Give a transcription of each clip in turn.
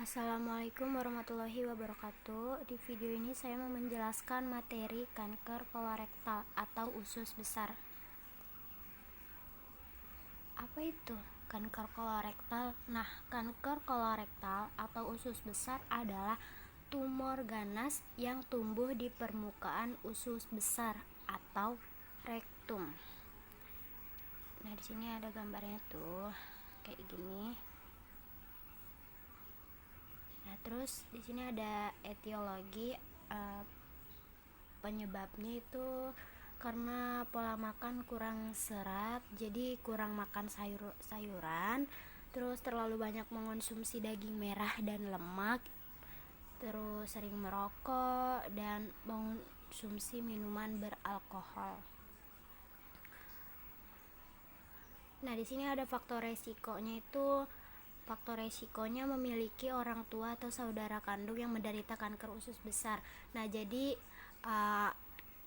Assalamualaikum warahmatullahi wabarakatuh. Di video ini saya mau menjelaskan materi kanker kolorektal atau usus besar. Apa itu kanker kolorektal? Nah, kanker kolorektal atau usus besar adalah tumor ganas yang tumbuh di permukaan usus besar atau rektum. Nah, di sini ada gambarnya tuh, kayak gini. Nah, terus di sini ada etiologi, penyebabnya itu karena pola makan kurang serat, jadi kurang makan sayuran, terus terlalu banyak mengonsumsi daging merah dan lemak, terus sering merokok dan mengonsumsi minuman beralkohol. Nah, di sini ada faktor resikonya itu. Faktor resikonya memiliki orang tua atau saudara kandung yang menderita kanker usus besar. Nah, jadi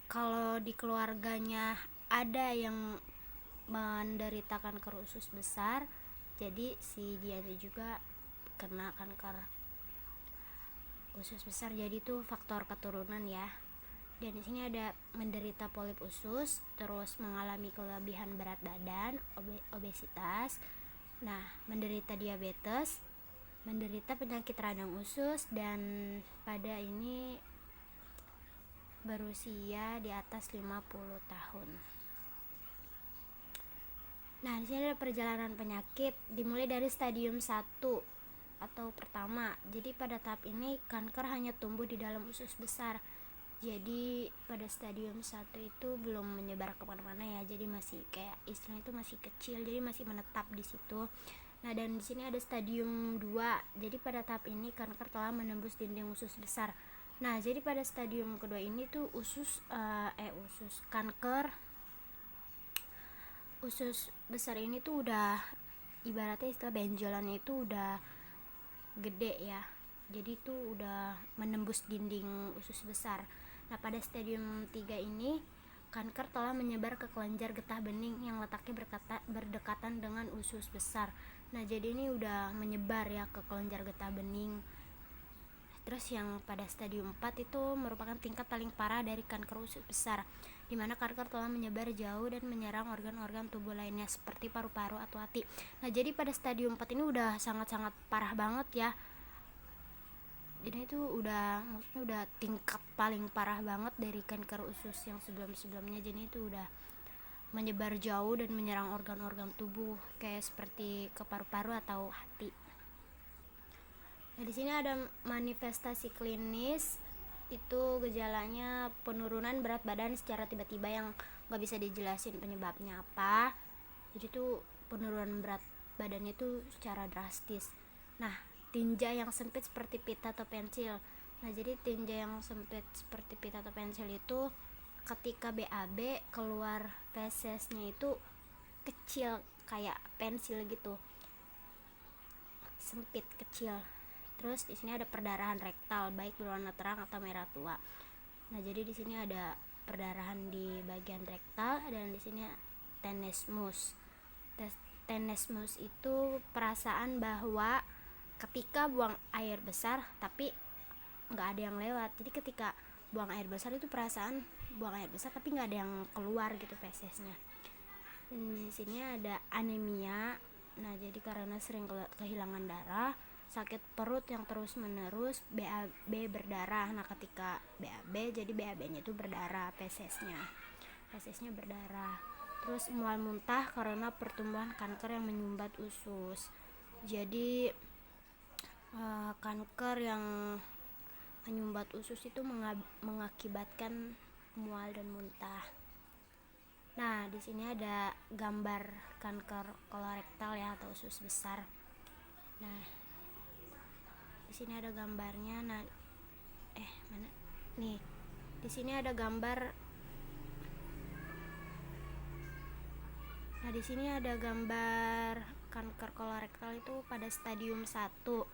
kalau di keluarganya ada yang menderita kanker usus besar, jadi si dia juga kena kanker usus besar. Jadi itu faktor keturunan ya. Dan di sini ada menderita polip usus, terus mengalami kelebihan berat badan, obesitas. Nah, menderita diabetes, menderita penyakit radang usus, dan pada ini berusia di atas 50 tahun. Nah, di sini ada perjalanan penyakit dimulai dari stadium 1 atau pertama. Jadi pada tahap ini kanker hanya tumbuh di dalam usus besar. Jadi pada stadium 1 itu belum menyebar kemana-mana ya, jadi masih kayak istilahnya itu masih kecil, jadi masih menetap di situ. Nah, dan di sini ada stadium 2. Jadi pada tahap ini kanker telah menembus dinding usus besar. Nah, jadi pada stadium kedua ini tuh kanker usus besar ini tuh udah ibaratnya istilah benjolannya itu udah gede ya. Jadi itu udah menembus dinding usus besar. Nah, pada stadium 3 ini kanker telah menyebar ke kelenjar getah bening yang letaknya berdekatan dengan usus besar. Nah, jadi ini udah menyebar ya ke kelenjar getah bening. Terus yang pada stadium 4 itu merupakan tingkat paling parah dari kanker usus besar, di mana kanker telah menyebar jauh dan menyerang organ-organ tubuh lainnya seperti paru-paru atau hati. Nah, jadi pada stadium 4 ini udah sangat-sangat parah banget ya. Jadi itu udah tingkat paling parah banget dari kanker usus yang sebelum-sebelumnya. Jadi itu udah menyebar jauh dan menyerang organ-organ tubuh kayak seperti ke paru-paru atau hati. Nah, di sini ada manifestasi klinis. Itu gejalanya penurunan berat badan secara tiba-tiba yang nggak bisa dijelasin penyebabnya apa. Jadi itu penurunan berat badannya itu secara drastis. Nah, tinja yang sempit seperti pita atau pensil. Nah, jadi tinja yang sempit seperti pita atau pensil itu ketika BAB keluar fesesnya itu kecil kayak pensil gitu, sempit kecil. Terus di sini ada perdarahan rektal baik berwarna terang atau merah tua. Nah, jadi di sini ada perdarahan di bagian rektal dan di sini tenesmus. Tenesmus itu perasaan bahwa ketika buang air besar tapi nggak ada yang lewat. Jadi ketika buang air besar itu perasaan buang air besar tapi nggak ada yang keluar gitu fesesnya. Di sini ada anemia. Nah, jadi karena sering kehilangan darah, sakit perut yang terus menerus, BAB berdarah. Nah, ketika BAB jadi BAB-nya itu berdarah, fesesnya berdarah. Terus mual muntah karena pertumbuhan kanker yang menyumbat usus. Jadi kanker yang menyumbat usus itu mengakibatkan mual dan muntah. Nah, di sini ada gambar kanker kolorektal ya atau usus besar. Nah, di sini ada gambarnya. Nah, mana? Nih, di sini ada gambar. Nah, di sini ada gambar kanker kolorektal itu pada stadium 1.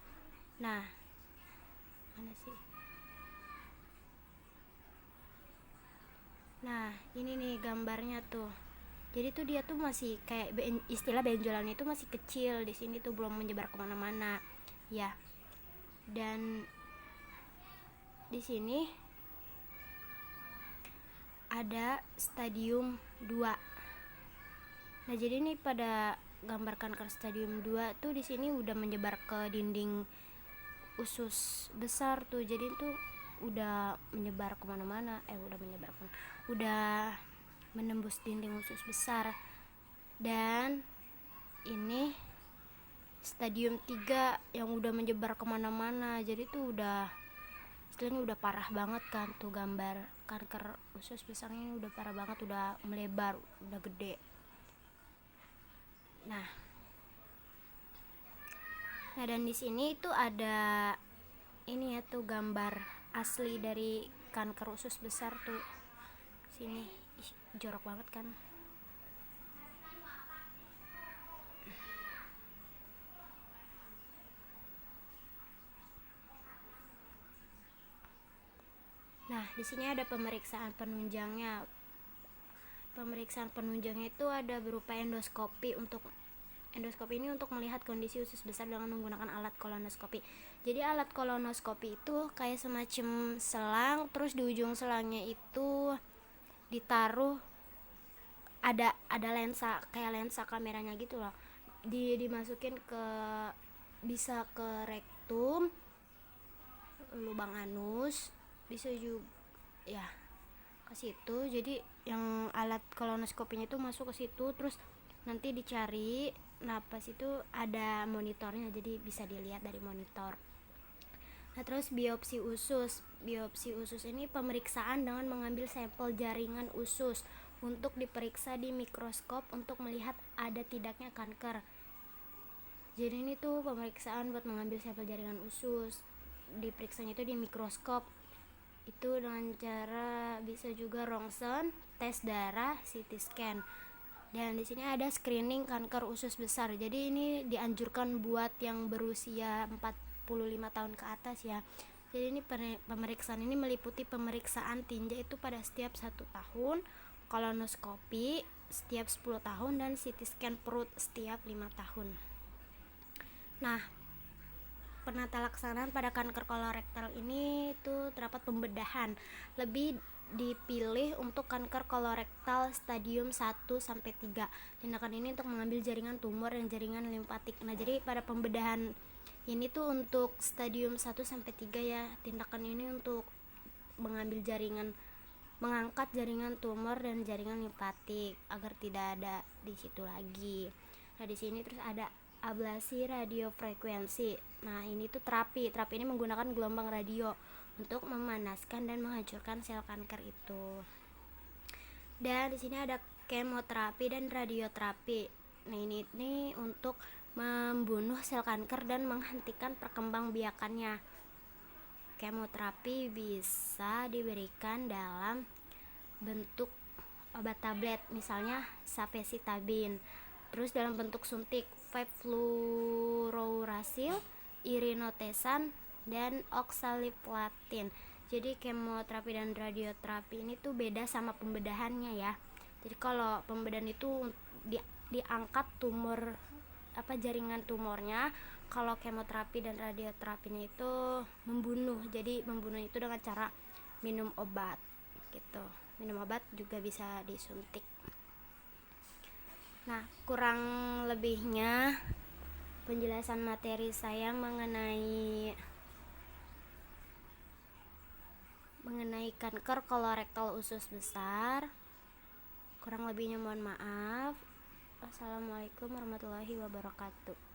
Nah, mana sih? Nah, ini nih gambarnya tuh. Jadi tuh dia tuh masih kayak istilah benjolannya itu masih kecil. Di sini tuh belum menyebar kemana-mana ya. Dan di sini ada stadium 2. Nah, jadi ini pada gambar kanker stadium 2 tuh di sini udah menyebar ke dinding usus besar tuh. Jadi itu udah menyebar kemana-mana, udah menembus dinding usus besar. Dan ini stadium 3 yang udah menyebar kemana-mana. Jadi tuh istilahnya udah parah banget kan tuh, gambar kanker usus besar ini udah parah banget, udah melebar, udah gede. Nah dan di sini itu ada ini ya tuh, gambar asli dari kanker usus besar tuh. Sini jorok banget kan. Nah, di sini ada pemeriksaan penunjangnya. Pemeriksaan penunjangnya itu ada berupa endoskopi. Endoskopi ini untuk melihat kondisi usus besar dengan menggunakan alat kolonoskopi. Jadi alat kolonoskopi itu kayak semacam selang, terus di ujung selangnya itu ditaruh ada lensa, kayak lensa kameranya gitu loh. Dimasukin bisa ke rektum, lubang anus, bisa juga ya ke situ. Jadi yang alat kolonoskopinya itu masuk ke situ, terus nanti dicari napas itu ada monitornya, jadi bisa dilihat dari monitor. Nah, terus biopsi usus. Biopsi usus ini pemeriksaan dengan mengambil sampel jaringan usus untuk diperiksa di mikroskop untuk melihat ada tidaknya kanker. Jadi ini tuh pemeriksaan buat mengambil sampel jaringan usus. Diperiksanya itu di mikroskop. Itu dengan cara bisa juga rongsen, tes darah, CT scan. Dan di sini ada screening kanker usus besar. Jadi ini dianjurkan buat yang berusia 45 tahun ke atas ya. Jadi ini pemeriksaan ini meliputi pemeriksaan tinja itu pada setiap 1 tahun, kolonoskopi setiap 10 tahun, dan CT scan perut setiap 5 tahun. Nah, penata laksanaan pada kanker kolorektal ini itu terdapat pembedahan. Lebih dipilih untuk kanker kolorektal stadium 1-3. Tindakan ini untuk mengambil jaringan tumor dan jaringan limfatik. Nah, jadi pada pembedahan ini tuh untuk stadium 1-3 ya. Tindakan ini untuk mengambil mengangkat jaringan tumor dan jaringan limfatik agar tidak ada di situ lagi. Nah, di sini terus ada ablasi radiofrekuensi. Nah, ini tuh terapi ini menggunakan gelombang radio untuk memanaskan dan menghancurkan sel kanker itu. Dan di sini ada kemoterapi dan radioterapi. Nah, ini untuk membunuh sel kanker dan menghentikan perkembangbiakannya. Kemoterapi bisa diberikan dalam bentuk obat tablet, misalnya savesitabin. Terus dalam bentuk suntik, fluorouracil, irinotecan, dan oxaliplatin. Jadi kemoterapi dan radioterapi ini tuh beda sama pembedahannya ya. Jadi kalau pembedahan itu diangkat jaringan tumornya. Kalau kemoterapi dan radioterapinya itu membunuh. Jadi membunuh itu dengan cara minum obat gitu. Minum obat juga bisa disuntik. Nah, kurang lebihnya penjelasan materi saya mengenai kanker kolorektal usus besar. Kurang lebihnya mohon maaf. Assalamualaikum warahmatullahi wabarakatuh.